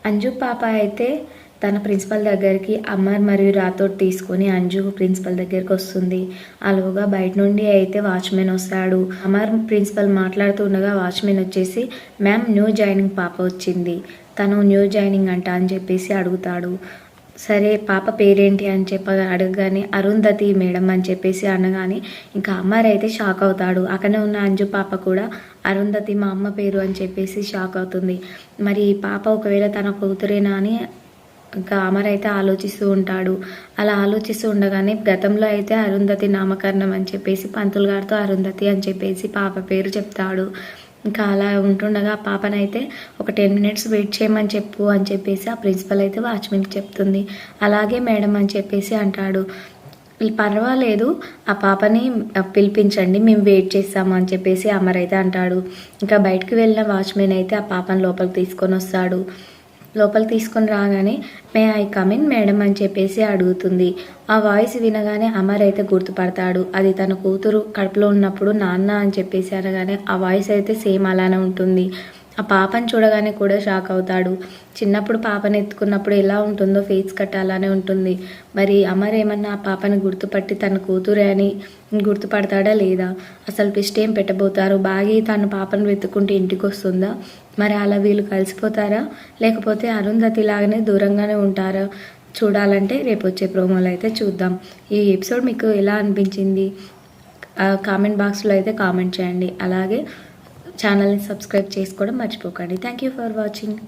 అంజు పాప అయితే తన ప్రిన్సిపల్ దగ్గరికి అమర్ మరియు రాథోడ్ తీసుకొని అంజు ప్రిన్సిపల్ దగ్గరికి వస్తుంది. అలాగా బయట నుండి అయితే వాచ్మెన్ వస్తాడు. అమర్ ప్రిన్సిపల్ మాట్లాడుతుండగా వాచ్మెన్ వచ్చేసి, మ్యామ్ న్యూ జాయినింగ్ పాప వచ్చింది, తను న్యూ జాయినింగ్ అంట అని చెప్పేసి అడుగుతాడు. సరే పాప పేరేంటి అని అడగగానే అరుంధతి మేడం అని చెప్పేసి అనగానే ఇంకా అమర్ అయితే షాక్ అవుతాడు. అక్కడనే ఉన్న అంజు పాప కూడా అరుంధతి మా అమ్మ పేరు అని చెప్పేసి షాక్ అవుతుంది. మరి ఈ పాప ఒకవేళ తన కూతురేనా అని ఇంకా అమర్ అయితే ఆలోచిస్తూ ఉంటాడు. అలా ఆలోచిస్తూ ఉండగానే గతంలో అయితే అరుంధతి నామకరణం అని చెప్పేసి పంతులు గారితో అరుంధతి అని చెప్పేసి పాప పేరు చెప్తాడు. ఇంకా అలా ఉంటుండగా ఆ పాపనైతే ఒక 10 మినిట్స్ వెయిట్ చేయమని చెప్పు అని చెప్పేసి ఆ ప్రిన్సిపల్ అయితే వాచ్మెన్కి చెప్తుంది. అలాగే మేడం అని చెప్పేసి అంటాడు. పర్వాలేదు, ఆ పాపని పిలిపించండి, మేము వెయిట్ చేస్తాము అని చెప్పేసి అమర్ అయితే అంటాడు. ఇంకా బయటకు వెళ్ళిన వాచ్మెన్ అయితే ఆ పాపను లోపలికి తీసుకొని వస్తాడు. లోపలికి తీసుకొని రాగానే మే ఐ కమిన్ మేడం అని చెప్పేసి అడుగుతుంది. ఆ వాయిస్ వినగానే అమర్ అయితే గుర్తుపడతాడు. అది తన కూతురు కడుపులో ఉన్నప్పుడు నాన్న అని చెప్పేసి అనగానే ఆ వాయిస్ అయితే సేమ్ అలానే ఉంటుంది. ఆ పాపను చూడగానే కూడా షాక్ అవుతాడు. చిన్నప్పుడు పాపను ఎత్తుకున్నప్పుడు ఎలా ఉంటుందో ఫేస్ కట్ అలానే ఉంటుంది. మరి అమర్ ఏమన్నా ఆ పాపను గుర్తుపట్టి తన కూతురే అని గుర్తుపడతాడా లేదా? అసలు ట్విస్ట్ ఏం పెట్టబోతారు? బాగి తన పాపను వెతుక్కుంటే ఇంటికి వస్తుందా? మరి అలా వీళ్ళు కలిసిపోతారా, లేకపోతే అరుంధతి లాగానే దూరంగానే ఉంటారా? చూడాలంటే రేపు వచ్చే ప్రోమోలో అయితే చూద్దాం. ఈ ఎపిసోడ్ మీకు ఎలా అనిపించింది కామెంట్ బాక్స్లో అయితే కామెంట్ చేయండి. అలాగే ఛానల్ని సబ్స్క్రైబ్ చేసుకోవడం మర్చిపోకండి. Thank you for watching.